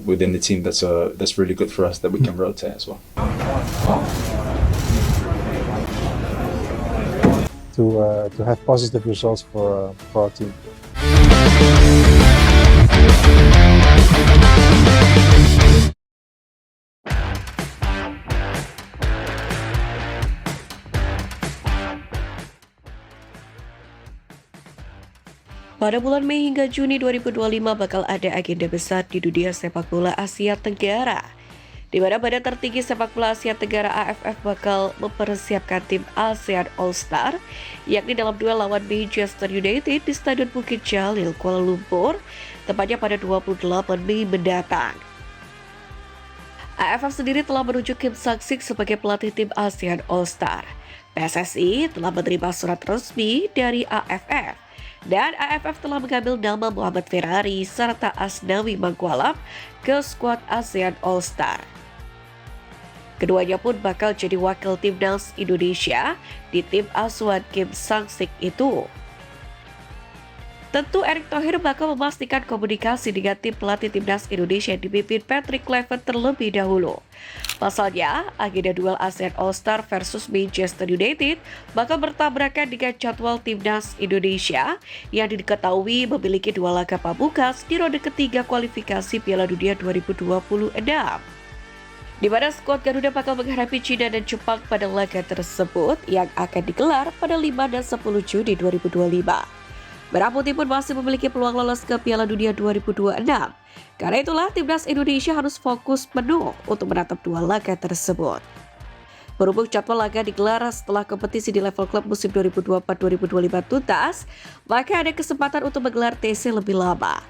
within the team that's really good for us that we can rotate as well. To have positive results for our team. Pada bulan Mei hingga Juni 2025 bakal ada agenda besar di dunia sepak bola Asia Tenggara, di mana Badan Tertinggi Sepak Bola Asia Tenggara AFF bakal mempersiapkan tim ASEAN All-Star, yakni dalam duel lawan Manchester United di Stadion Bukit Jalil, Kuala Lumpur, tepatnya pada 28 Mei mendatang. AFF sendiri telah menunjuk Kim Sang-sik sebagai pelatih tim ASEAN All-Star. PSSI telah menerima surat resmi dari AFF. Dan AFF telah mengambil nama Muhammad Ferrari serta Asnawi Mangkualam ke skuad ASEAN All-Star. Keduanya pun bakal jadi wakil timnas Indonesia di tim asuhan Kim Sang-sik itu. Tentu Erick Thohir bakal memastikan komunikasi dengan tim pelatih timnas Indonesia yang dipimpin Patrick Kluivert terlebih dahulu. Pasalnya, agenda duel ASEAN All-Star versus Manchester United bakal bertabrakan dengan jadwal timnas Indonesia yang diketahui memiliki dua laga pamungkas di ronde ketiga kualifikasi Piala Dunia 2026. Di mana skuad Garuda bakal menghadapi China dan Jepang pada laga tersebut yang akan digelar pada 5 dan 10 Juni 2025. Merah Putih pun masih memiliki peluang lolos ke Piala Dunia 2026. Karena itulah timnas Indonesia harus fokus penuh untuk menatap dua laga tersebut. Berhubung jadwal laga digelar setelah kompetisi di level klub musim 2024-2025 tuntas, maka ada kesempatan untuk menggelar TC lebih lama.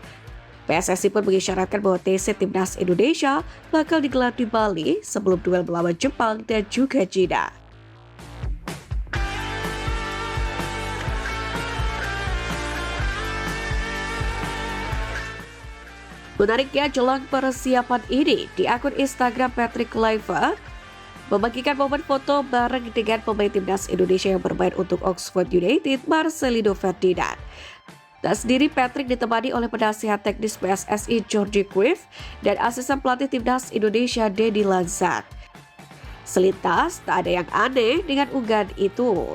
PSSI pun mengisyaratkan bahwa TC timnas Indonesia bakal digelar di Bali sebelum duel melawan Jepang dan juga China. Menariknya, jelang persiapan ini, di akun Instagram Patrick Kluivert membagikan momen foto bareng dengan pemain timnas Indonesia yang bermain untuk Oxford United, Marcelino Ferdinand. Dan sendiri Patrick ditemani oleh penasihat teknis PSSI Georgie Cruyff dan asisten pelatih timnas Indonesia Denny Lanzat. Selintas, tak ada yang aneh dengan unggahan itu.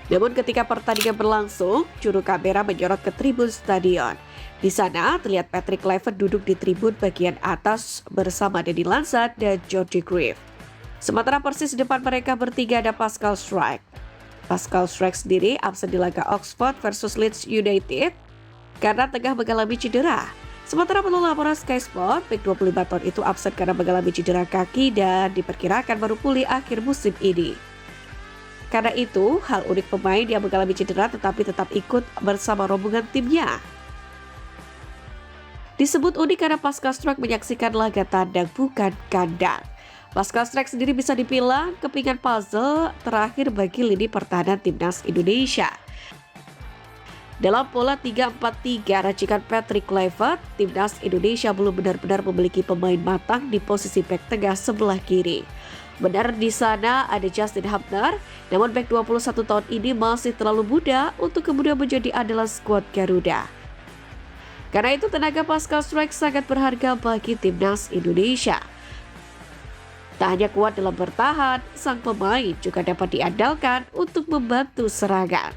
Namun ketika pertandingan berlangsung, juru kamera menyorot ke tribun stadion. Di sana terlihat Patrick Kluivert duduk di tribun bagian atas bersama Denny Lanzat dan Georgie Cruyff. Sementara persis di depan mereka bertiga ada Pascal Struijk. Pascal Struijk sendiri absen di laga Oxford versus Leeds United karena tengah mengalami cedera. Sementara menurut laporan Sky Sport, bek 25 tahun itu absen karena mengalami cedera kaki dan diperkirakan baru pulih akhir musim ini. Karena itu, hal unik pemain yang mengalami cedera tetapi tetap ikut bersama rombongan timnya. Disebut unik karena Pascal Struijk menyaksikan laga tandang bukan kandang. Pascal Struijk sendiri bisa dibilang kepingan puzzle terakhir bagi lini pertahanan timnas Indonesia. Dalam pola 3-4-3 racikan Patrick Kluivert, timnas Indonesia belum benar-benar memiliki pemain matang di posisi bek tengah sebelah kiri. Benar di sana ada Justin Hubner, namun bek 21 tahun ini masih terlalu muda untuk kemudian menjadi andalan skuad Garuda. Karena itu tenaga Pascal Struijk sangat berharga bagi timnas Indonesia. Tak hanya kuat dalam bertahan, sang pemain juga dapat diandalkan untuk membantu serangan.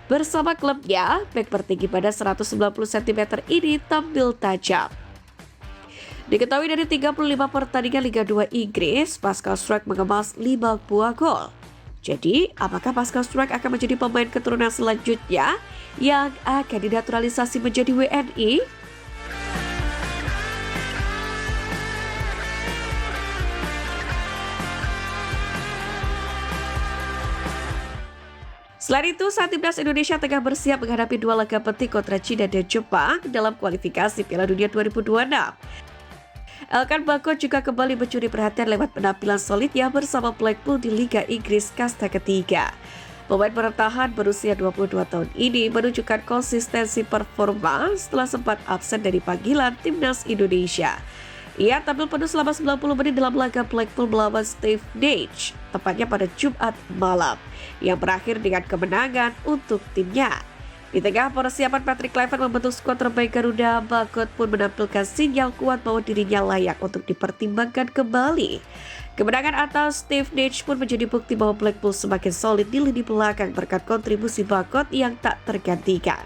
Bersama klubnya, bek tertinggi pada 190 cm ini tampil tajam. Diketahui dari 35 pertandingan Liga 2 Inggris, Pascal Struijk mengemas 5 buah gol. Jadi, apakah Pascal Struijk akan menjadi pemain keturunan selanjutnya yang akan dinaturalisasi menjadi WNI? Selain itu, saat timnas Indonesia tengah bersiap menghadapi dua laga penting kontra China dan Jepang dalam kualifikasi Piala Dunia 2026. Elkan Bagot juga kembali mencuri perhatian lewat penampilan solidnya bersama Blackpool di Liga Inggris kasta ketiga. Pemain bertahan berusia 22 tahun ini menunjukkan konsistensi performa setelah sempat absen dari panggilan timnas Indonesia. Ia tampil penuh selama 90 menit dalam laga Blackpool melawan Stevenage, tepatnya pada Jumat malam, yang berakhir dengan kemenangan untuk timnya. Di tengah persiapan Patrick Kluivert membentuk skuad terbaik Garuda, Bagot pun menampilkan sinyal kuat bahwa dirinya layak untuk dipertimbangkan kembali. Kemenangan atas Steve Nash pun menjadi bukti bahwa Blackpool semakin solid di lini belakang berkat kontribusi Bagot yang tak tergantikan.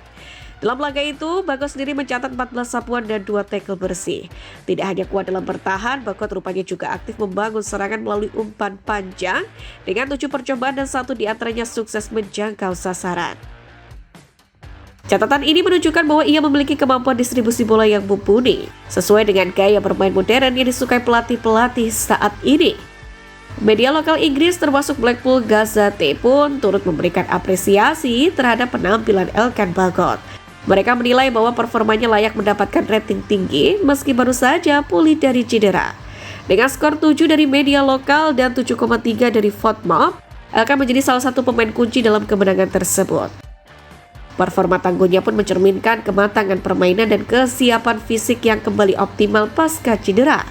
Dalam laga itu, Bagot sendiri mencatat 14 sapuan dan 2 tackle bersih. Tidak hanya kuat dalam bertahan, Bagot rupanya juga aktif membangun serangan melalui umpan panjang dengan 7 percobaan dan 1 diantaranya sukses menjangkau sasaran. Catatan ini menunjukkan bahwa ia memiliki kemampuan distribusi bola yang mumpuni, sesuai dengan gaya bermain modern yang disukai pelatih-pelatih saat ini. Media lokal Inggris termasuk Blackpool Gazette pun turut memberikan apresiasi terhadap penampilan Elkan Bagot. Mereka menilai bahwa performanya layak mendapatkan rating tinggi meski baru saja pulih dari cedera. Dengan skor 7 dari media lokal dan 7,3 dari FOTMOB, Elkan menjadi salah satu pemain kunci dalam kemenangan tersebut. Performa tangguhnya pun mencerminkan kematangan permainan dan kesiapan fisik yang kembali optimal pasca cedera.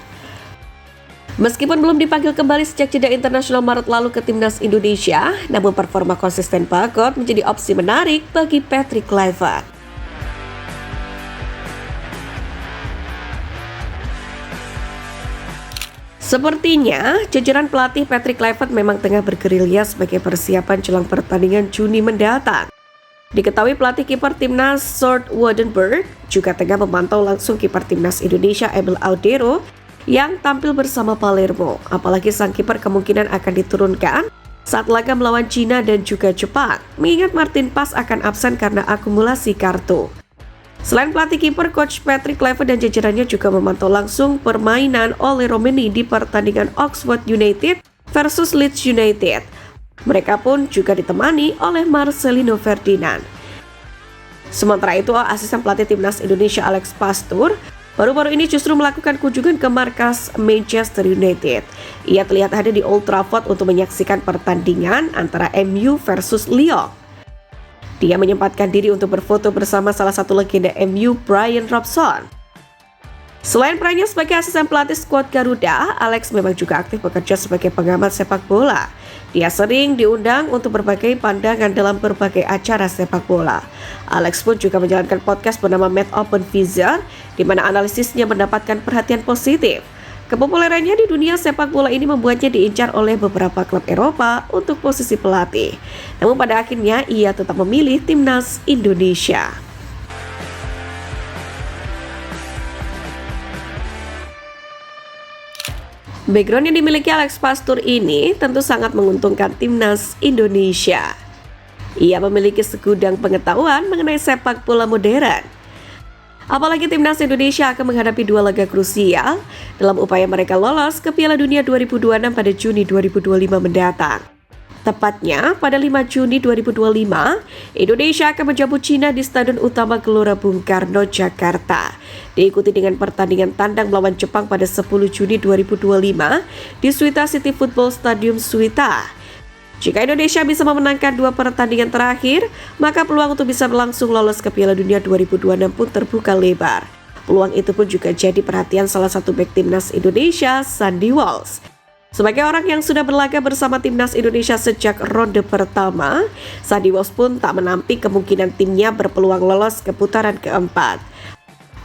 Meskipun belum dipanggil kembali sejak jeda internasional Maret lalu ke timnas Indonesia, namun performa konsisten Bagot menjadi opsi menarik bagi Patrick Kluivert. Sepertinya, jajaran pelatih Patrick Kluivert memang tengah bergerilya sebagai persiapan jelang pertandingan Juni mendatang. Diketahui pelatih kiper timnas Sjoerd Woerdenburg juga tengah memantau langsung kiper timnas Indonesia Abel Audero yang tampil bersama Palermo. Apalagi sang kiper kemungkinan akan diturunkan saat laga melawan Cina dan juga Jepang, mengingat Martin Pas akan absen karena akumulasi kartu. Selain pelatih kiper, coach Patrick Kluivert dan jajarannya juga memantau langsung permainan Ole Romeni di pertandingan Oxford United versus Leeds United. Mereka pun juga ditemani oleh Marcelino Ferdinand. Sementara itu, asisten pelatih timnas Indonesia Alex Pastoor baru-baru ini justru melakukan kunjungan ke markas Manchester United. Ia terlihat ada di Old Trafford untuk menyaksikan pertandingan antara MU versus Lyon. Dia menyempatkan diri untuk berfoto bersama salah satu legenda MU, Brian Robson. Selain perannya sebagai asisten pelatih skuad Garuda, Alex memang juga aktif bekerja sebagai pengamat sepak bola. Dia sering diundang untuk berbagai pandangan dalam berbagai acara sepak bola. Alex pun juga menjalankan podcast bernama Mad Open Visor, di mana analisisnya mendapatkan perhatian positif. Kepopulerannya di dunia sepak bola ini membuatnya diincar oleh beberapa klub Eropa untuk posisi pelatih. Namun pada akhirnya ia tetap memilih timnas Indonesia. Background yang dimiliki Alex Pastoor ini tentu sangat menguntungkan timnas Indonesia. Ia memiliki segudang pengetahuan mengenai sepak bola modern. Apalagi timnas Indonesia akan menghadapi 2 laga krusial dalam upaya mereka lolos ke Piala Dunia 2026 pada Juni 2025 mendatang. Tepatnya pada 5 Juni 2025, Indonesia akan menjamu Cina di Stadion Utama Gelora Bung Karno, Jakarta. Diikuti dengan pertandingan tandang melawan Jepang pada 10 Juni 2025 di Suita City Football Stadium Suita. Jika Indonesia bisa memenangkan 2 pertandingan terakhir, maka peluang untuk bisa langsung lolos ke Piala Dunia 2026 pun terbuka lebar. Peluang itu pun juga jadi perhatian salah satu bek timnas Indonesia, Sandy Walsh. Sebagai orang yang sudah berlaga bersama timnas Indonesia sejak ronde pertama, Sandy Walsh pun tak menampik kemungkinan timnya berpeluang lolos ke putaran keempat.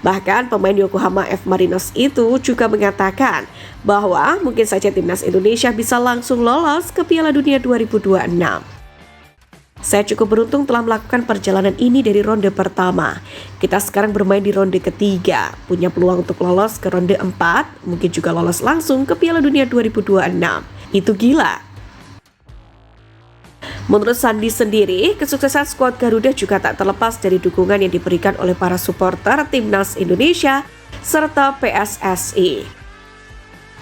Bahkan pemain Yokohama F. Marinos itu juga mengatakan bahwa mungkin saja timnas Indonesia bisa langsung lolos ke Piala Dunia 2026. Saya cukup beruntung telah melakukan perjalanan ini dari ronde pertama. Kita sekarang bermain di ronde ketiga, punya peluang untuk lolos ke ronde 4, mungkin juga lolos langsung ke Piala Dunia 2026. Itu gila. Menurut Sandy sendiri, kesuksesan skuad Garuda juga tak terlepas dari dukungan yang diberikan oleh para supporter timnas Indonesia serta PSSI.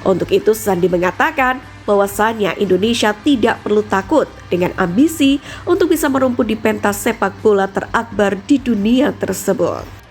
Untuk itu, Sandy mengatakan bahwasannya Indonesia tidak perlu takut dengan ambisi untuk bisa merumput di pentas sepak bola terakbar di dunia tersebut.